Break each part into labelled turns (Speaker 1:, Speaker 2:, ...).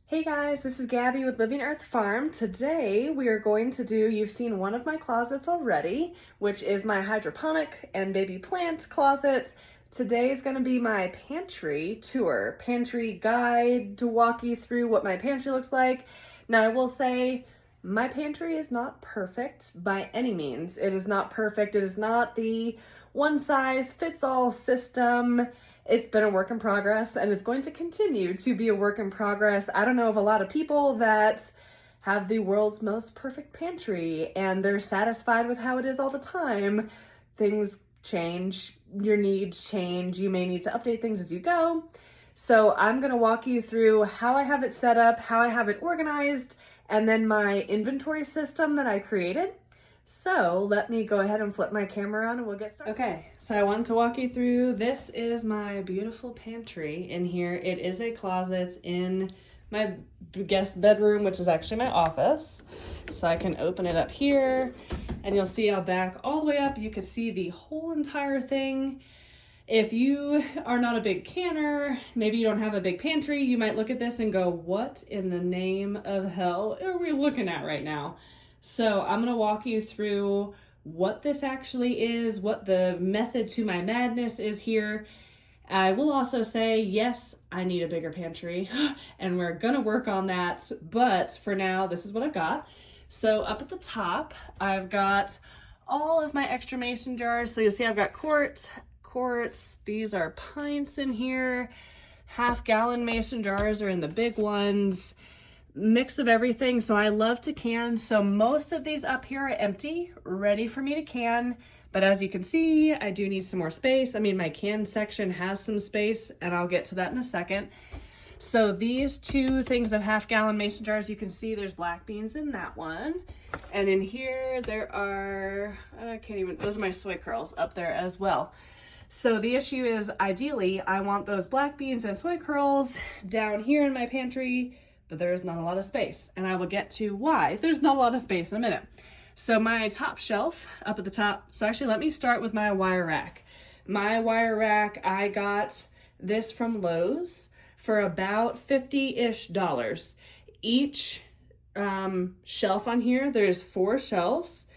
Speaker 1: Hey guys, this is Gabby with Living Earth Farm. Today we are going to do, you've seen one of my closets already, which is my hydroponic and baby plant closet. Today is going to be my pantry tour, pantry guide to walk you through what my pantry looks like. Now I will say, my pantry is not perfect by any means. It is not perfect. It is not the one size fits all system. It's been a work in progress and it's going to continue to be a work in progress. I don't know of a lot of people that have the world's most perfect pantry and they're satisfied with how it is all the time. Things change, your needs change, you may need to update things as you go. So I'm gonna walk you through how I have it set up, how I have it organized, and then my inventory system that I created. So let me go ahead and flip my camera on and we'll get started. Okay, so I wanted to walk you through, this is my beautiful pantry in here. It is a closet in my guest bedroom, which is actually my office. So I can open it up here and you'll see how back all the way up, you can see the whole entire thing. If you are not a big canner, maybe you don't have a big pantry, you might look at this and go, what in the name of hell are we looking at right now? So I'm going to walk you through what this actually is, what the method to my madness is here. I will also say, yes, I need a bigger pantry and we're going to work on that. But for now, this is what I've got. So up at the top, I've got all of my extra mason jars. So you'll see I've got quarts. These are pints in here. Half-gallon mason jars are in the big ones. Mix of everything. So I love to can. So most of these up here are empty, ready for me to can. But as you can see, I do need some more space. I mean, my can section has some space and I'll get to that in a second. So these two things of half-gallon mason jars, you can see there's black beans in that one. And in here there are, those are my soy curls up there as well. So the issue is, ideally, I want those black beans and soy curls down here in my pantry, but there is not a lot of space. And I will get to why there's not a lot of space in a minute. So my top shelf up at the top, so actually let me start with my wire rack. My wire rack, I got this from Lowe's for about $50-ish. Each shelf on here, there's 4 shelves.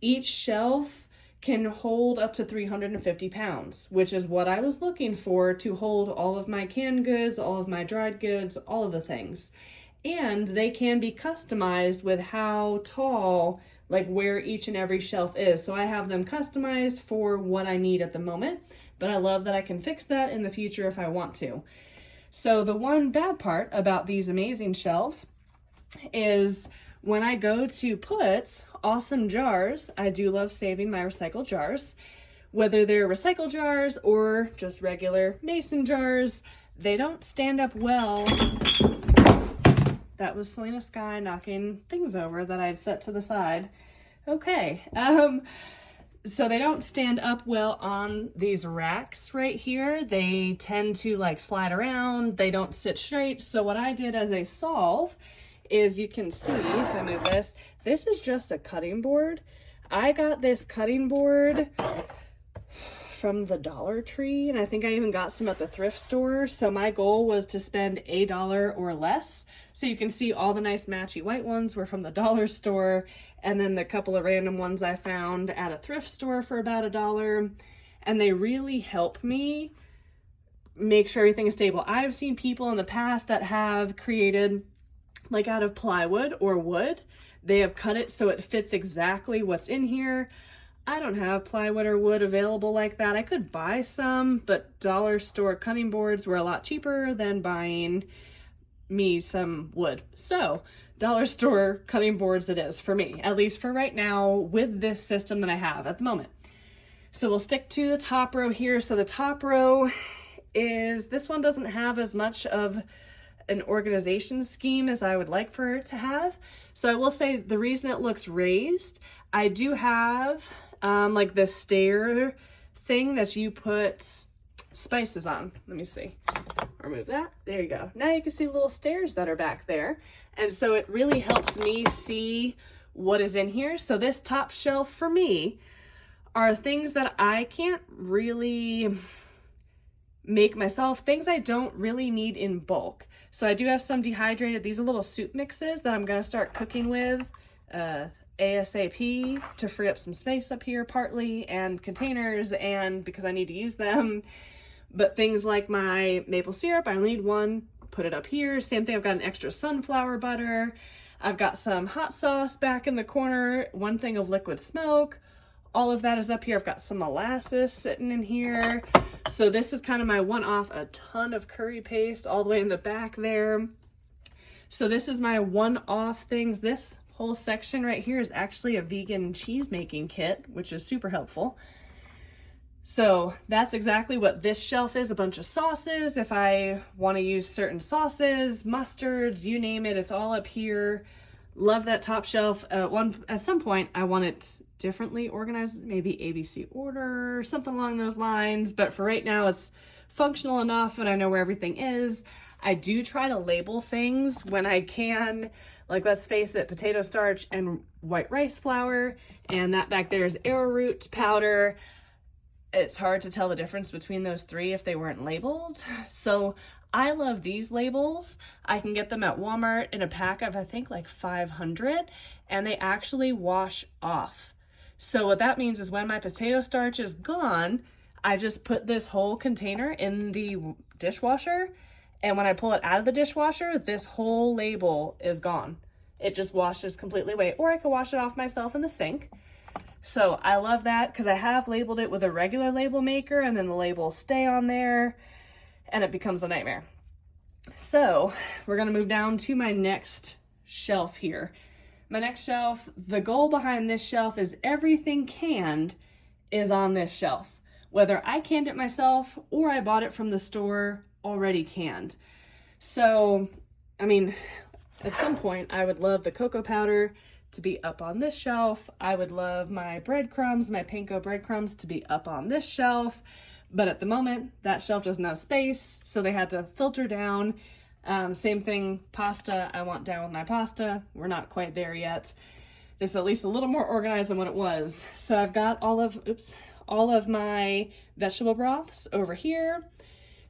Speaker 1: Each shelf can hold up to 350 pounds, which is what I was looking for to hold all of my canned goods, all of my dried goods, all of the things. And they can be customized with how tall, like where each and every shelf is. So I have them customized for what I need at the moment, but I love that I can fix that in the future if I want to. So the one bad part about these amazing shelves is when I go to put awesome jars, I do love saving my recycled jars. Whether they're recycled jars or just regular mason jars, they don't stand up well. That was Selena Sky knocking things over that I'd set to the side. Okay, so they don't stand up well on these racks right here. They tend to like slide around. They don't sit straight. So what I did as a solve is, you can see, if I move this, this is just a cutting board. I got this cutting board from the Dollar Tree, and I think I even got some at the thrift store. So my goal was to spend $1 or less. So you can see all the nice matchy white ones were from the dollar store, and then the couple of random ones I found at a thrift store for about $1. And they really help me make sure everything is stable. I've seen people in the past that have created, like out of plywood or wood, they have cut it so it fits exactly what's in here. I don't have plywood or wood available like that. I could buy some, but dollar store cutting boards were a lot cheaper than buying me some wood. So dollar store cutting boards it is for me, at least for right now with this system that I have at the moment. So we'll stick to the top row here. So the top row is, this one doesn't have as much of an organization scheme as I would like for it to have. So I will say the reason it looks raised, I do have like this stair thing that you put spices on. Let me see, remove that. There you go. Now you can see little stairs that are back there. And so it really helps me see what is in here. So this top shelf for me are things that I can't really make myself, things I don't really need in bulk. So I do have some dehydrated, these are little soup mixes that I'm gonna start cooking with ASAP to free up some space up here partly, and containers, and because I need to use them. But things like my maple syrup, I only need one, put it up here. Same thing, I've got an extra sunflower butter. I've got some hot sauce back in the corner, one thing of liquid smoke. All of that is up here. I've got some molasses sitting in here. So this is kind of my one-off, a ton of curry paste all the way in the back there. So this is my one-off things. This whole section right here is actually a vegan cheese making kit, which is super helpful. So that's exactly what this shelf is, a bunch of sauces. If I want to use certain sauces, mustards, you name it, it's all up here. Love that top shelf. At some point, I want it differently organized, maybe ABC order or something along those lines. But for right now, it's functional enough and I know where everything is. I do try to label things when I can. Like, let's face it, potato starch and white rice flour, and that back there is arrowroot powder. It's hard to tell the difference between those three if they weren't labeled. So I love these labels. I can get them at Walmart in a pack of, I think, like 500, and they actually wash off. So what that means is when my potato starch is gone, I just put this whole container in the dishwasher, and when I pull it out of the dishwasher, this whole label is gone. It just washes completely away, or I can wash it off myself in the sink. So I love that because I have labeled it with a regular label maker, and then the labels stay on there and it becomes a nightmare. So we're gonna move down to my next shelf here. My next shelf, the goal behind this shelf is everything canned is on this shelf. Whether I canned it myself or I bought it from the store already canned. So, I mean, at some point I would love the cocoa powder to be up on this shelf. I would love my breadcrumbs, my panko breadcrumbs to be up on this shelf. But at the moment, that shelf doesn't have space, so they had to filter down. Same thing, pasta, I want down with my pasta. We're not quite there yet. This is at least a little more organized than what it was. So I've got all of my vegetable broths over here,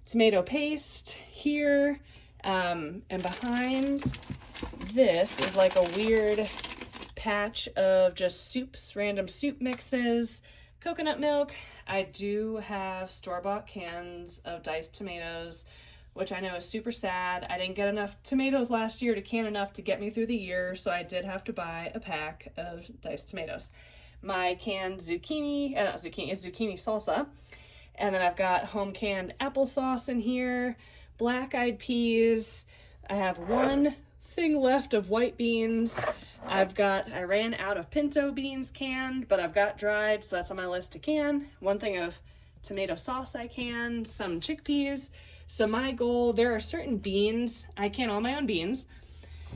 Speaker 1: tomato paste here, and behind this is like a weird patch of just soups, random soup mixes, coconut milk. I do have store-bought cans of diced tomatoes, which I know is super sad. I didn't get enough tomatoes last year to can enough to get me through the year, so I did have to buy a pack of diced tomatoes. My canned zucchini salsa, and then I've got home canned applesauce in here, black-eyed peas. I have one thing left of white beans. I ran out of pinto beans canned, but I've got dried, so that's on my list to can. One thing of tomato sauce I canned, some chickpeas. So my goal, there are certain beans, I can all my own beans.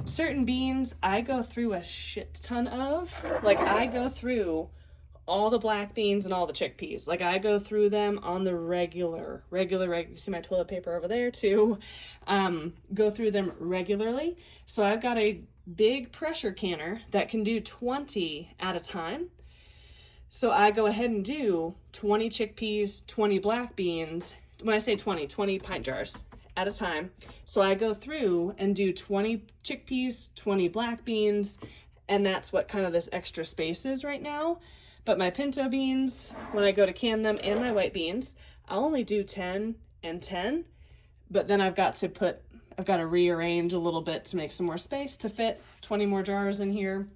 Speaker 1: Certain beans I go through a shit ton of. Like, I go through all the black beans and all the chickpeas. Like, I go through them on the regular. You see my toilet paper over there too. Go through them regularly. So I've got a big pressure canner that can do 20 at a time. So I go ahead and do 20 chickpeas, 20 black beans. When I say 20 pint jars at a time. So I go through and do 20 chickpeas, 20 black beans, and that's what kind of this extra space is right now. But my pinto beans, when I go to can them, and my white beans, I'll only do 10 and 10, but then I've got to rearrange a little bit to make some more space to fit 20 more jars in here.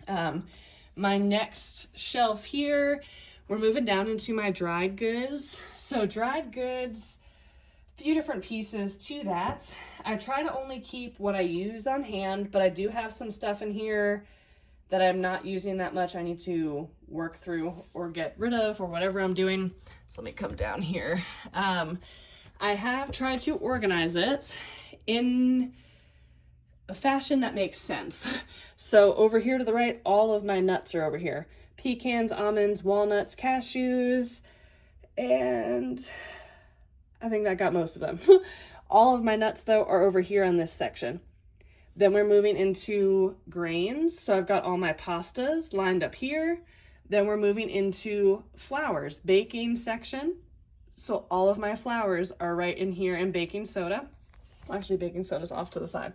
Speaker 1: My next shelf here, we're moving down into my dried goods. So dried goods, a few different pieces to that. I try to only keep what I use on hand, but I do have some stuff in here that I'm not using that much. I need to work through or get rid of or whatever I'm doing. So let me come down here. I have tried to organize it in a fashion that makes sense. So over here to the right, all of my nuts are over here. Pecans, almonds, walnuts, cashews, and I think that got most of them. All of my nuts, though, are over here on this section. Then we're moving into grains. So I've got all my pastas lined up here. Then we're moving into flours, baking section. So all of my flours are right in here, and baking soda. Actually, baking soda's off to the side.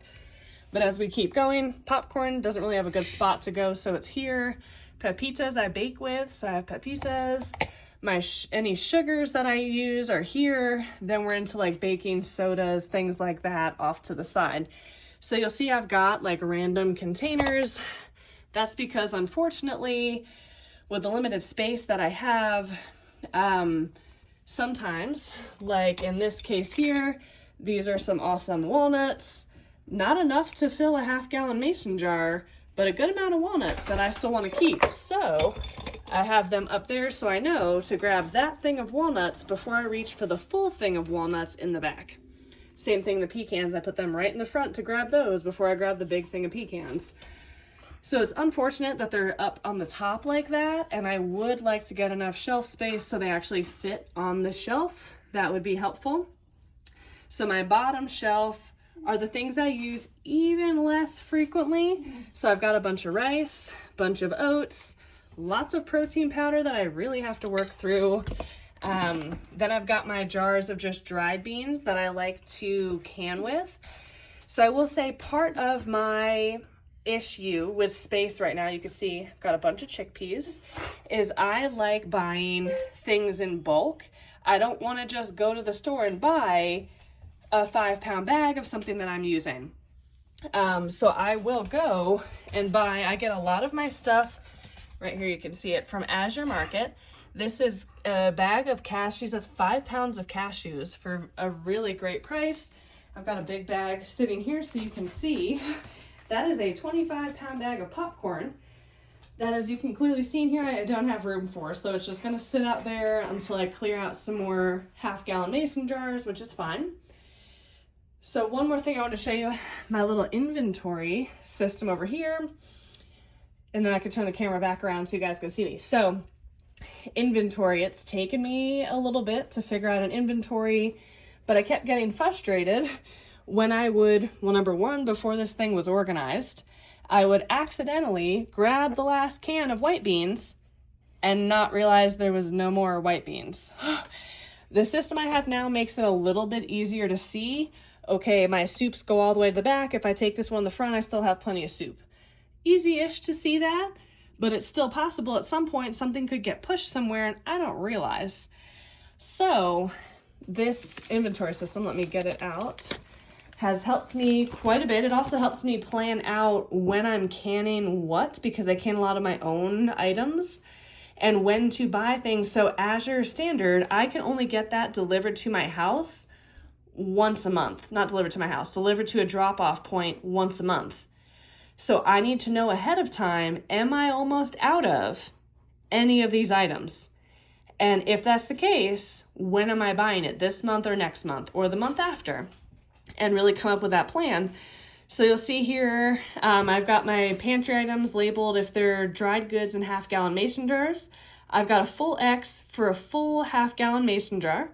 Speaker 1: But as we keep going, popcorn doesn't really have a good spot to go, so it's here. Pepitas I bake with, so I have pepitas. Any sugars that I use are here. Then we're into like baking sodas, things like that off to the side. So you'll see I've got like random containers. That's because unfortunately, with the limited space that I have, sometimes, like in this case here, these are some awesome walnuts. Not enough to fill a half-gallon mason jar, but a good amount of walnuts that I still want to keep. So I have them up there so I know to grab that thing of walnuts before I reach for the full thing of walnuts in the back. Same thing, the pecans, I put them right in the front to grab those before I grab the big thing of pecans. So it's unfortunate that they're up on the top like that, and I would like to get enough shelf space so they actually fit on the shelf. That would be helpful. So my bottom shelf are the things I use even less frequently. So I've got a bunch of rice, bunch of oats, lots of protein powder that I really have to work through. Then I've got my jars of just dried beans that I like to can with. So I will say part of my issue with space right now, you can see I've got a bunch of chickpeas, is I like buying things in bulk. I don't want to just go to the store and buy a 5-pound bag of something that I'm using. So I will go and buy, I get a lot of my stuff, right here you can see it, from Azure Market. This is a bag of cashews, that's 5 pounds of cashews for a really great price. I've got a big bag sitting here so you can see. That is a 25-pound bag of popcorn that, as you can clearly see in here, I don't have room for. So it's just gonna sit out there until I clear out some more half-gallon mason jars, which is fine. So one more thing I want to show you, my little inventory system over here. And then I could turn the camera back around so you guys can see me. So inventory, it's taken me a little bit to figure out an inventory, but I kept getting frustrated when I would, well, number one, before this thing was organized, I would accidentally grab the last can of white beans and not realize there was no more white beans. The system I have now makes it a little bit easier to see. Okay, my soups go all the way to the back. If I take this one in the front, I still have plenty of soup. Easy-ish to see that, but it's still possible at some point something could get pushed somewhere and I don't realize. So this inventory system, let me get it out, has helped me quite a bit. It also helps me plan out when I'm canning what, because I can a lot of my own items, and when to buy things. So Azure Standard, I can only get that delivered to my house once a month. Not delivered to my house, delivered to a drop-off point once a month. So I need to know ahead of time, am I almost out of any of these items? And if that's the case, when am I buying it? This month or next month or the month after? And really come up with that plan. So you'll see here, I've got my pantry items labeled if they're dried goods in half-gallon mason jars. I've got a full X for a full half-gallon mason jar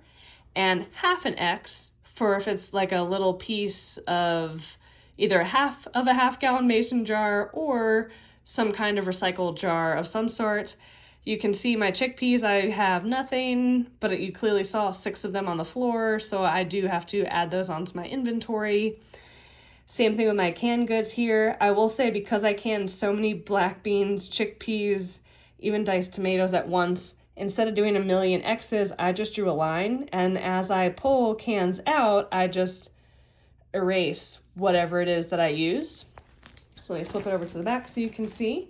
Speaker 1: and half an X for if it's like a little piece of either half of a half-gallon mason jar or some kind of recycled jar of some sort. You can see my chickpeas, I have nothing, but you clearly saw 6 of them on the floor, so I do have to add those onto my inventory. Same thing with my canned goods here. I will say, because I canned so many black beans, chickpeas, even diced tomatoes at once, instead of doing a million X's, I just drew a line, and as I pull cans out, I just erase whatever it is that I use. So let me flip it over to the back so you can see.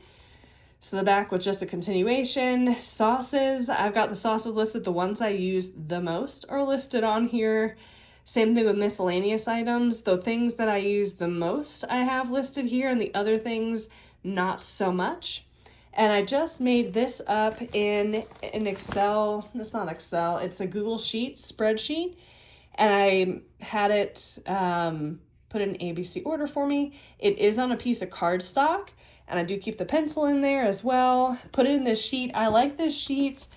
Speaker 1: So the back was just a continuation. Sauces, I've got the sauces listed. The ones I use the most are listed on here. Same thing with miscellaneous items. The things that I use the most I have listed here, and the other things not so much. And I just made this up in an Excel. It's not Excel, it's a Google Sheet spreadsheet. And I had it put in ABC order for me. It is on a piece of cardstock. And I do keep the pencil in there as well. Put it in this sheet. I like this sheet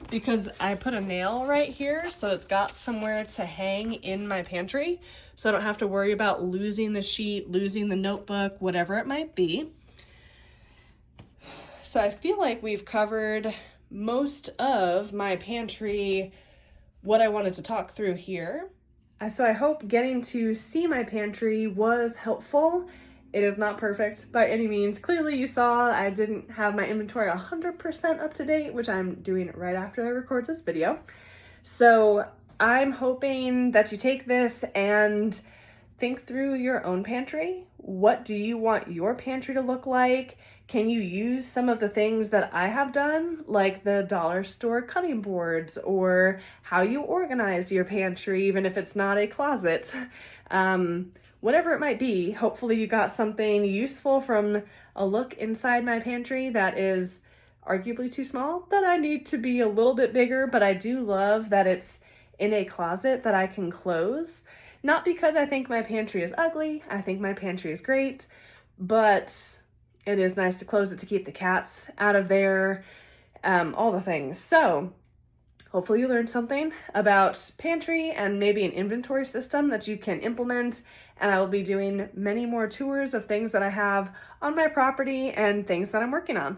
Speaker 1: because I put a nail right here, so it's got somewhere to hang in my pantry. So I don't have to worry about losing the sheet, losing the notebook, whatever it might be. So I feel like we've covered most of my pantry, what I wanted to talk through here. So I hope getting to see my pantry was helpful. It is not perfect by any means. Clearly you saw I didn't have my inventory 100% up to date, which I'm doing right after I record this video. So I'm hoping that you take this and think through your own pantry. What do you want your pantry to look like? Can you use some of the things that I have done, like the dollar store cutting boards, or how you organize your pantry, even if it's not a closet? Whatever it might be, hopefully you got something useful from a look inside my pantry that is arguably too small, that I need to be a little bit bigger, but I do love that it's in a closet that I can close. Not because I think my pantry is ugly, I think my pantry is great, but it is nice to close it to keep the cats out of there, all the things. So hopefully you learned something about pantry and maybe an inventory system that you can implement, and I will be doing many more tours of things that I have on my property and things that I'm working on.